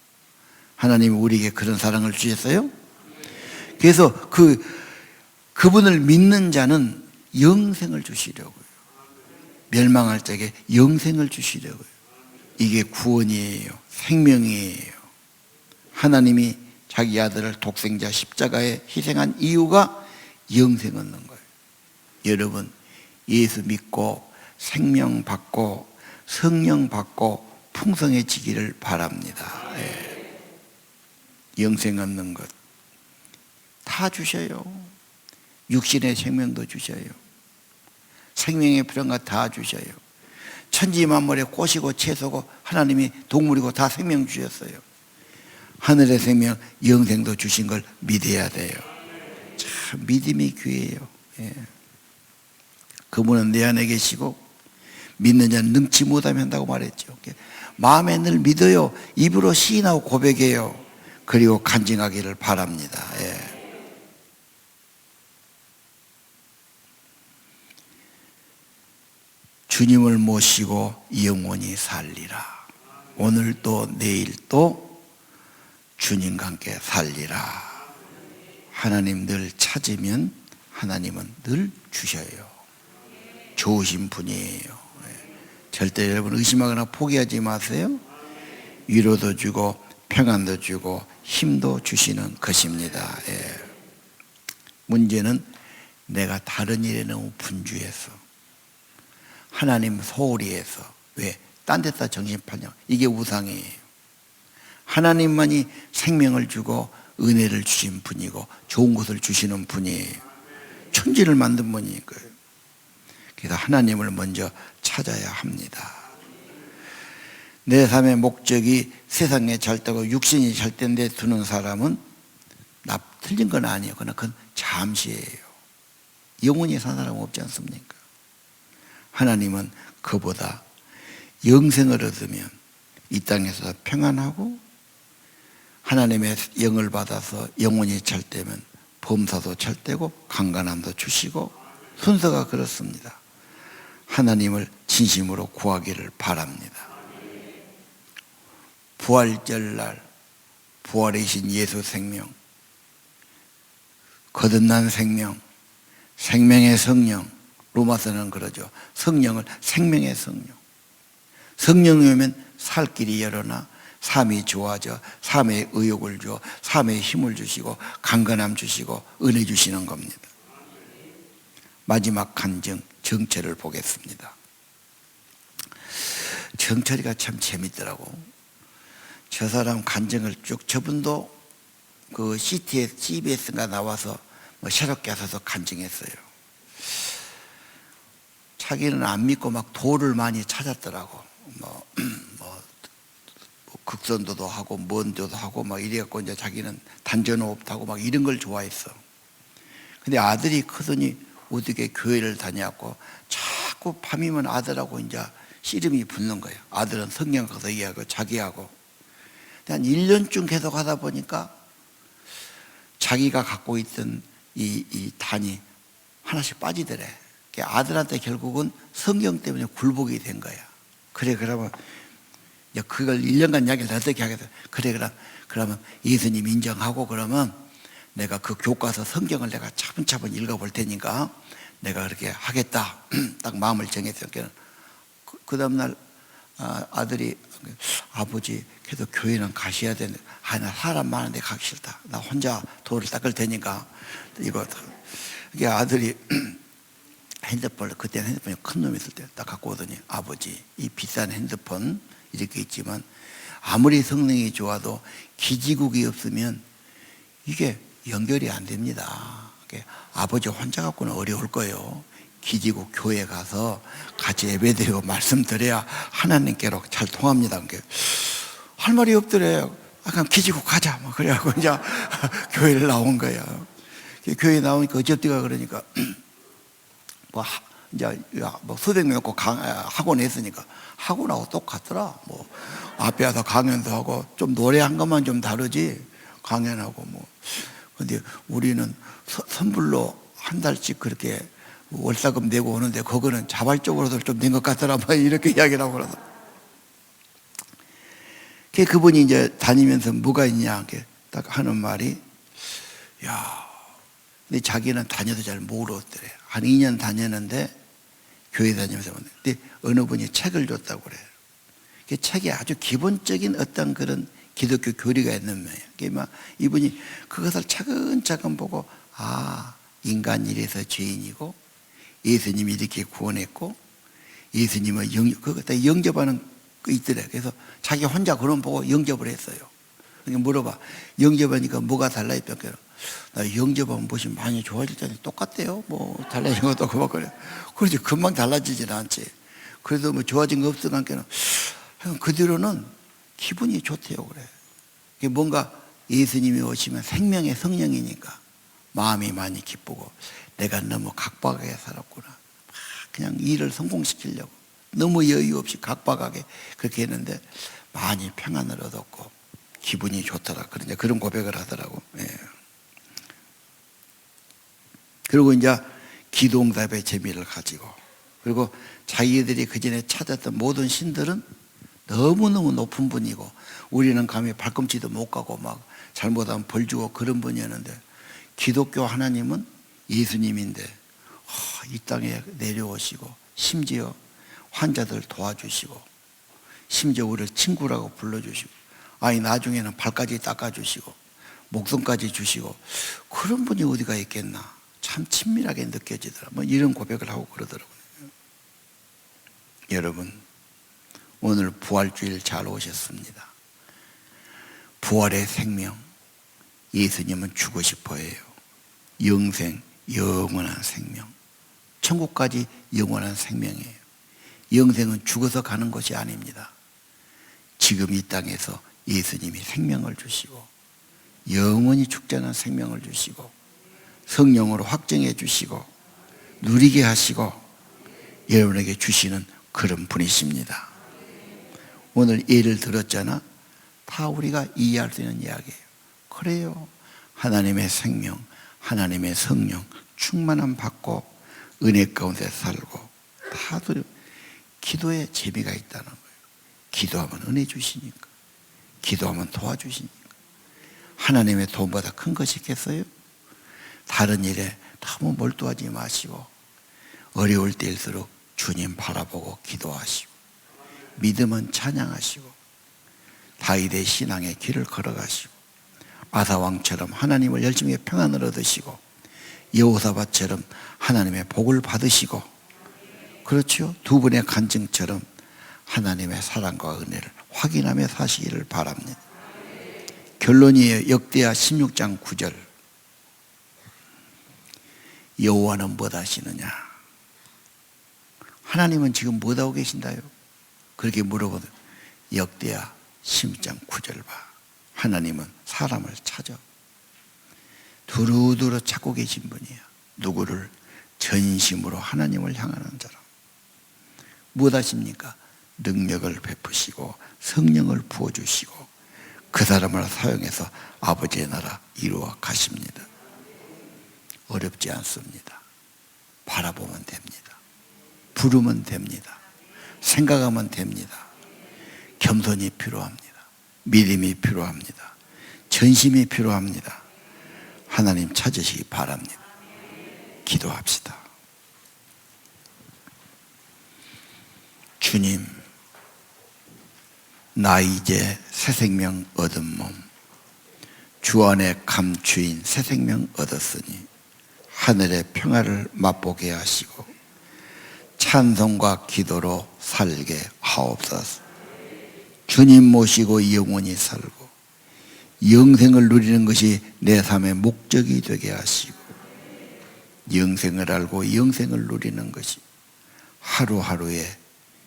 하나님이 우리에게 그런 사랑을 주셨어요. 그래서 그분을 믿는 자는 영생을 주시려고요. 멸망할 적에 영생을 주시려고요. 이게 구원이에요. 생명이에요. 하나님이 자기 아들을 독생자 십자가에 희생한 이유가 영생 얻는 거예요. 여러분, 예수 믿고 생명 받고 성령 받고 풍성해지기를 바랍니다. 예. 영생 얻는 것 다 주셔요. 육신의 생명도 주셔요. 생명의 필요한 것 다 주셔요. 천지 만물에 꽃이고 채소고 하나님이 동물이고 다 생명 주셨어요. 하늘의 생명 영생도 주신 걸 믿어야 돼요. 참 믿음이 귀해요. 예. 그분은 내 안에 계시고 믿는 자는 능치 못하면 한다고 말했죠. 마음에 늘 믿어요. 입으로 시인하고 고백해요. 그리고 간증하기를 바랍니다. 예. 주님을 모시고 영원히 살리라. 오늘도 내일도 주님과 함께 살리라. 하나님 늘 찾으면 하나님은 늘 주셔요. 좋으신 분이에요. 절대 여러분 의심하거나 포기하지 마세요. 위로도 주고 평안도 주고 힘도 주시는 것입니다. 예. 문제는 내가 다른 일에 너무 분주해서 하나님 소홀히 해서 왜? 딴 데다 정신 파냐? 이게 우상이에요. 하나님만이 생명을 주고 은혜를 주신 분이고 좋은 것을 주시는 분이에요. 천지를 만든 분이니까요. 그래서 하나님을 먼저 찾아야 합니다. 내 삶의 목적이 세상에 잘 되고 육신이 잘 된 데 두는 사람은 틀린 건 아니에요. 그러나 그건 잠시예요. 영원히 사는 사람은 없지 않습니까? 하나님은 그보다 영생을 얻으면 이 땅에서 평안하고 하나님의 영을 받아서 영원히 잘 되면 범사도 잘 되고 강건함도 주시고 순서가 그렇습니다. 하나님을 진심으로 구하기를 바랍니다. 부활절날 부활이신 예수 생명, 거듭난 생명, 생명의 성령, 로마서는 그러죠. 성령을 생명의 성령. 성령이 오면 살 길이 열어나 삶이 좋아져, 삶의 의욕을 줘, 삶의 힘을 주시고 강건함 주시고 은혜 주시는 겁니다. 마지막 간증 정철을 보겠습니다. 정철이가 참 재밌더라고. 저 사람 간증을 쭉, 저분도 그 CBS인가 나와서 뭐 새롭게 하셔서 간증했어요. 자기는 안 믿고 막 도를 많이 찾았더라고. 뭐 극선도도 하고 먼도도 하고 막 이래갖고 이제 자기는 단전호흡 하고 막 이런 걸 좋아했어. 근데 아들이 크더니 어떻게 교회를 다녀갖고 자꾸 밤이면 아들하고 이제 씨름이 붙는 거예요. 아들은 성경 가서 얘기하고 자기하고. 한 1년쯤 계속 하다 보니까 자기가 갖고 있던 이 단이 하나씩 빠지더래. 아들한테 결국은 성경 때문에 굴복이 된 거야. 그래, 그러면 그걸 1년간 이야기를 어떻게 하겠어? 그래, 그러면 예수님 인정하고 그러면 내가 그 교과서 성경을 내가 차분차분 읽어볼 테니까 내가 그렇게 하겠다. 딱 마음을 정했어요. 그 다음날 아들이 아버지 그래도 교회는 가셔야 되는데 나 사람 많은데 가기 싫다. 나 혼자 도를 닦을 테니까 이거. 이게 아들이 핸드폰을, 그때는 핸드폰이 큰 놈이 있을 때 딱 갖고 오더니 아버지 이 비싼 핸드폰 이렇게 있지만 아무리 성능이 좋아도 기지국이 없으면 이게 연결이 안 됩니다. 아버지 혼자 갖고는 어려울 거예요. 기지국 교회 가서 같이 예배드리고 말씀드려야 하나님께로 잘 통합니다. 할 말이 없더래. 그럼 기지국 가자. 뭐 그래갖고 이제 교회를 나온 거야. 교회 나오니까 어쩌다가 그러니까 이제 수백 명 있고 학원 했으니까 학원하고 똑같더라. 뭐 앞에 와서 강연도 하고 좀 노래한 것만 좀 다르지 강연하고 뭐. 근데 우리는 선불로 한 달씩 그렇게 월사금 내고 오는데 그거는 자발적으로도 좀 낸 것 같더라. 뭐 이렇게 이야기를 하고 그러서. 그분이 이제 다니면서 뭐가 있냐 딱 하는 말이, 야, 근데 자기는 다녀도 잘 모르었더래. 한 2년 다녔는데 교회 다니면서 근데 어느 분이 책을 줬다고 그래요. 그 책에 아주 기본적인 어떤 그런 기독교 교리가 있는 모양이에요. 이분이 그것을 차근차근 보고 인간 이래서 죄인이고 예수님이 이렇게 구원했고 예수님을 그거 영접하는 거 있더래. 그래서 자기 혼자 그런 보고 영접을 했어요. 그러니까 물어봐. 영접하니까 뭐가 달라 했더니 나 영접하면 무엇이 많이 좋아질 텐데 똑같대요. 뭐 달라진 것도 없고 막 그래. 그렇지 금방 달라지진 않지. 그래도 뭐 좋아진 거 없으니까 그 뒤로는 기분이 좋대요. 그래. 뭔가 예수님이 오시면 생명의 성령이니까 마음이 많이 기쁘고 내가 너무 각박하게 살았구나. 그냥 일을 성공시키려고 너무 여유 없이 각박하게 그렇게 했는데 많이 평안을 얻었고 기분이 좋더라. 그런 고백을 하더라고. 예. 그리고 이제 기도응답의 재미를 가지고 그리고 자기들이 그전에 찾았던 모든 신들은 너무너무 높은 분이고 우리는 감히 발꿈치도 못 가고 막 잘못하면 벌 주고 그런 분이었는데 기독교 하나님은 예수님인데 이 땅에 내려오시고 심지어 환자들 도와주시고 심지어 우리를 친구라고 불러주시고 나중에는 발까지 닦아주시고 목숨까지 주시고 그런 분이 어디가 있겠나. 참 친밀하게 느껴지더라. 뭐 이런 고백을 하고 그러더라고요. 여러분 오늘 부활주일 잘 오셨습니다. 부활의 생명 예수님은 주고 싶어 해요. 영생, 영원한 생명. 천국까지 영원한 생명이에요. 영생은 죽어서 가는 것이 아닙니다. 지금 이 땅에서 예수님이 생명을 주시고 영원히 죽지 않은 생명을 주시고 성령으로 확정해 주시고 누리게 하시고 여러분에게 주시는 그런 분이십니다. 오늘 예를 들었잖아. 다 우리가 이해할 수 있는 이야기예요. 그래요. 하나님의 생명, 하나님의 성령 충만함 받고 은혜 가운데 살고 다들 기도에 재미가 있다는 거예요. 기도하면 은혜 주시니까. 기도하면 도와주시니까. 하나님의 도움보다 큰 것이 있겠어요? 다른 일에 너무 몰두하지 마시고 어려울 때일수록 주님 바라보고 기도하시고 믿음은 찬양하시고 다윗의 신앙의 길을 걸어가시고 아사왕처럼 하나님을 열심히 평안을 얻으시고 여호사밧처럼 하나님의 복을 받으시고, 그렇죠? 두 분의 간증처럼 하나님의 사랑과 은혜를 확인하며 사시기를 바랍니다. 결론이에요. 역대하 16장 9절. 여호와는 뭐 하시느냐? 하나님은 지금 뭐 하고 계신다요? 그렇게 물어보면 역대하 16장 9절 봐. 하나님은 사람을 찾아 두루두루 찾고 계신 분이야. 누구를? 전심으로 하나님을 향하는 사람. 무엇 하십니까? 능력을 베푸시고 성령을 부어주시고 그 사람을 사용해서 아버지의 나라 이루어 가십니다. 어렵지 않습니다. 바라보면 됩니다. 부르면 됩니다. 생각하면 됩니다. 겸손이 필요합니다. 믿음이 필요합니다. 전심이 필요합니다. 하나님 찾으시기 바랍니다. 기도합시다. 주님, 나 이제 새 생명 얻은 몸, 주 안에 감추인 새 생명 얻었으니 하늘의 평화를 맛보게 하시고 찬송과 기도로 살게 하옵소서. 주님 모시고 영원히 살고 영생을 누리는 것이 내 삶의 목적이 되게 하시고 영생을 알고 영생을 누리는 것이 하루하루의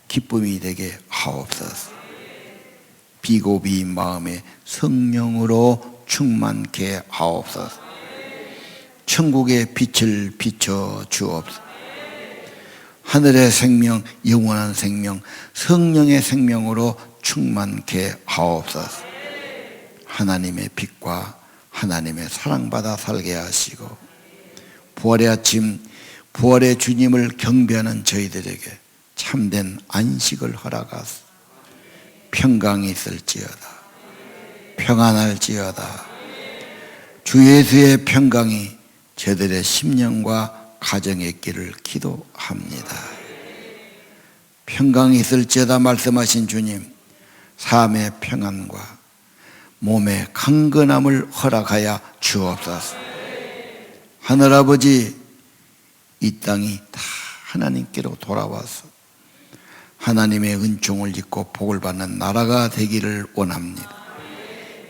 기쁨이 되게 하옵소서. 비고비인 마음에 성령으로 충만케 하옵소서. 천국의 빛을 비춰 주옵소서. 하늘의 생명, 영원한 생명, 성령의 생명으로 충만케 하옵소서. 하나님의 빛과 하나님의 사랑받아 살게 하시고 부활의 아침, 부활의 주님을 경배하는 저희들에게 참된 안식을 허락하소. 평강이 있을지어다. 평안할지어다. 주 예수의 평강이 저들의 심령과 가정의 길을 기도합니다. 평강이 있을지어다 말씀하신 주님, 삶의 평안과 몸의 강건함을 허락하여 주옵소서. 하늘아버지, 이 땅이 다 하나님께로 돌아와서 하나님의 은총을 입고 복을 받는 나라가 되기를 원합니다.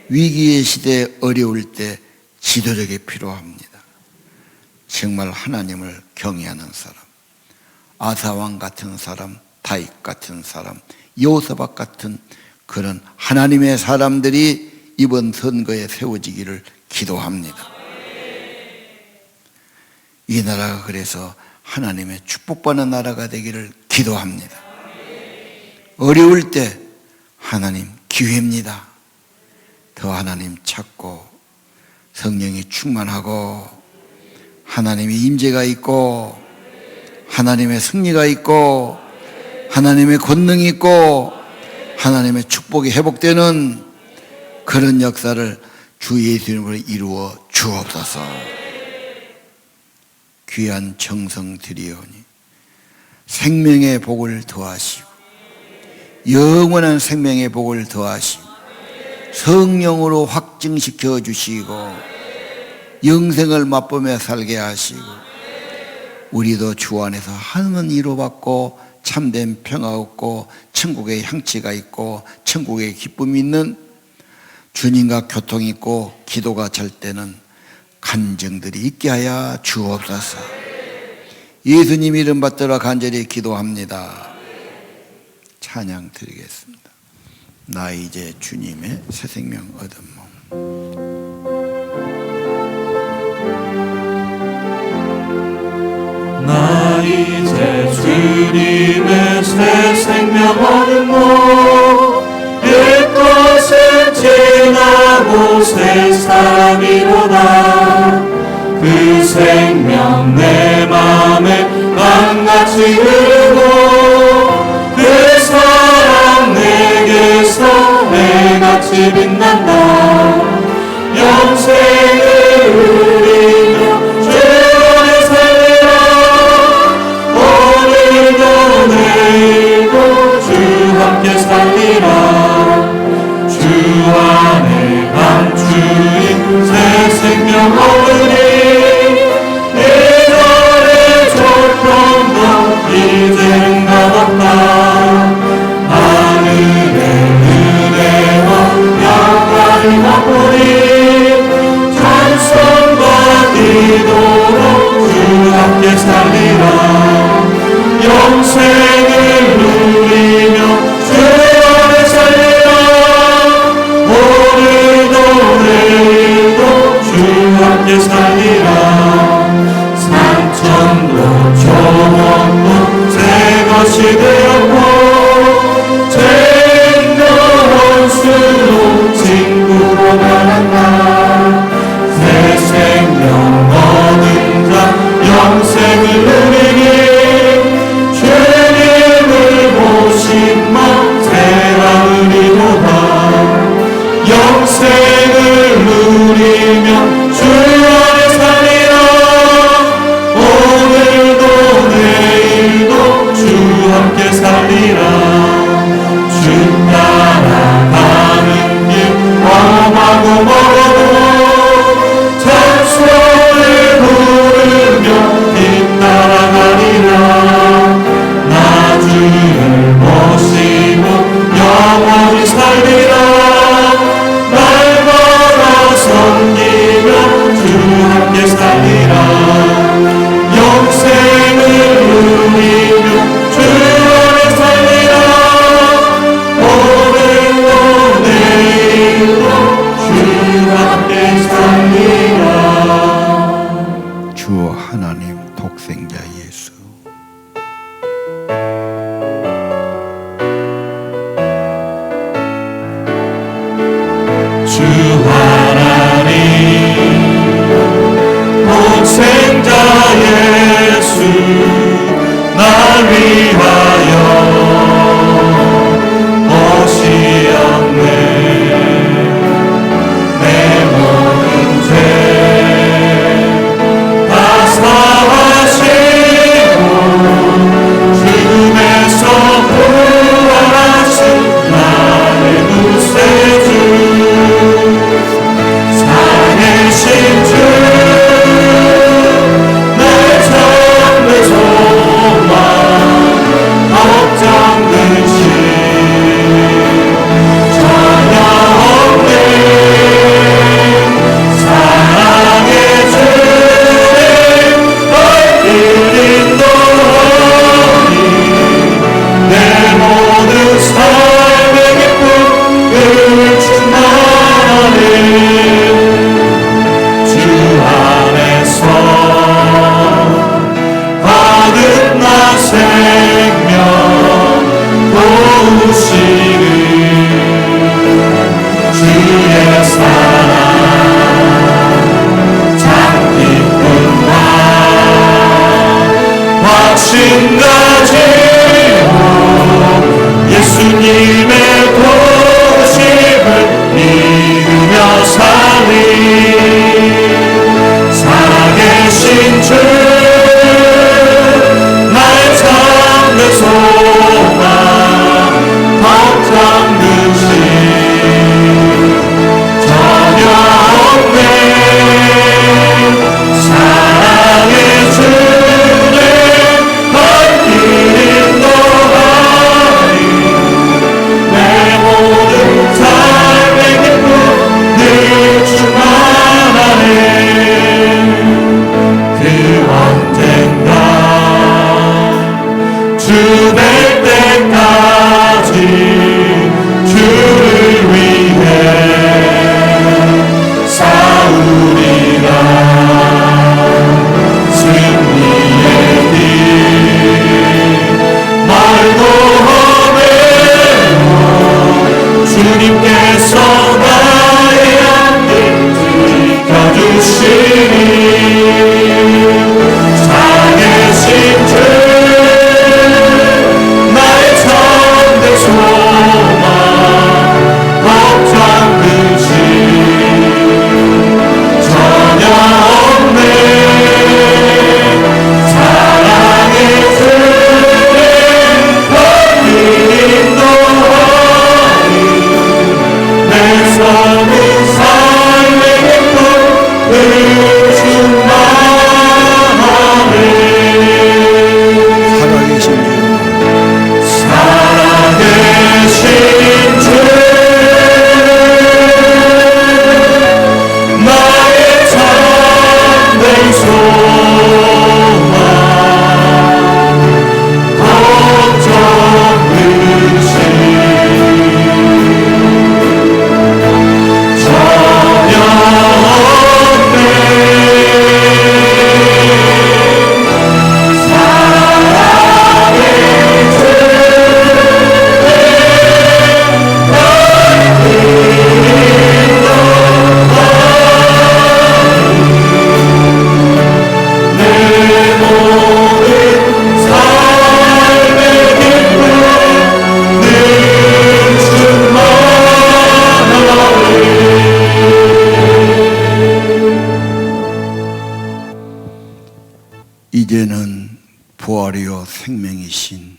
위기의 시대에 어려울 때 지도력이 필요합니다. 정말 하나님을 경외하는 사람, 아사왕 같은 사람, 다윗 같은 사람, 여호사밧 같은 그런 하나님의 사람들이 이번 선거에 세워지기를 기도합니다. 이 나라가 그래서 하나님의 축복받는 나라가 되기를 기도합니다. 어려울 때 하나님 기회입니다. 더 하나님 찾고 성령이 충만하고 하나님의 임재가 있고 하나님의 승리가 있고 하나님의 권능이 있고 하나님의 축복이 회복되는 그런 역사를 주 예수님으로 이루어 주옵소서. 귀한 정성 드리오니 생명의 복을 더하시고 영원한 생명의 복을 더하시고 성령으로 확증시켜 주시고 영생을 맛보며 살게 하시고 우리도 주 안에서 하나님은 이루받고 참된 평화 얻고 천국의 향취가 있고 천국의 기쁨이 있는 주님과 교통이 있고 기도가 잘 때는 간증들이 있게 하여 주옵소서. 예수님 이름 받들어 간절히 기도합니다. 찬양 드리겠습니다. 나 이제 주님의 새 생명 얻은 몸. 나 이제 주님의 새 생명 얻은 몸, 옛것은 지나고 새 사람이로다. 그 생명 내 맘에 강같이 흐르고 그 사랑 내게서 해같이 빛난다. 영생을 누리며 주 안에 살리라. 오늘도 내일도 주 함께 살리라. 주 안에 감추인 새 생명 얻으니 예전의 조건도 이제는 가볍다. 하늘의 은혜와 영광을 맛보니 찬송 받이도록 주 함께 살리라. 영생을 누리며 주 안에 살리라. 오늘도 내일도 주 함께 살리라. 산천도 초원도 새 것이 되었고 죄인도 원수도 친구로 변한다. 새 생명 얻은 자 영생을 누리니 주님을 모심만 새하늘이로다. 영생을 누리며 주 안에 살리라. 오늘도 내일도 주 함께 살리라. 주 따라가는 길 험하고 멀어도 찬송을 부르며 뒤따라가리라. 나 주를 모시고 영원히 살리라. 날 걸어 섬기며 주 함께 살리라. 영생을 누리며 주 안에 살리라. 오늘도 내일도 주 함께 살리라. 주 하나님 독생자 예수, 주 하나님 독생자 예수 날 위하여 오시었네. 내 모든 죄 다 사하시고 죽음에서 부활하신 나의 구세주 살아계신 주 나의 참된 소망 걱정 근심 전혀 없네. 사랑의 주님 너희를 인도하니 내 모든 삶의 기쁨을 충만하네. 주 안에서 얻은 나 생명 도우시는 주의 사랑 참 기쁨과 확신 가지고 예수님의 도우심을 믿으며 살리. 살아계신 주 나의 참된 소망 걱정 근심 전혀 없네. 사랑의 주님 너희를 인도하니 이제는 부활이요 생명이신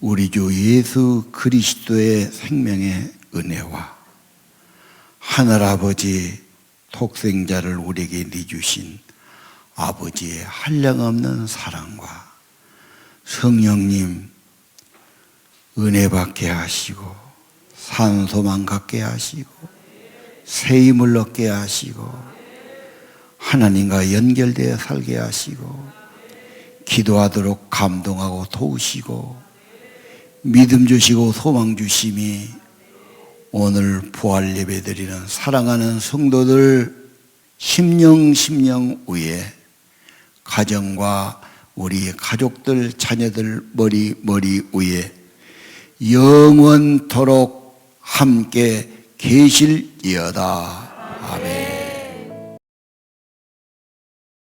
우리 주 예수 그리스도의 생명의 은혜와 하늘아버지 독생자를 우리에게 내주신 아버지의 한량없는 사랑과 성령님 은혜 받게 하시고 산소만 갖게 하시고 새 힘을 얻게 하시고 하나님과 연결되어 살게 하시고 기도하도록 감동하고 도우시고 믿음 주시고 소망 주심이 오늘 부활 예배 드리는 사랑하는 성도들 심령 위에 가정과 우리 가족들 자녀들 머리 위에 영원토록 함께 계실이어다. 아멘.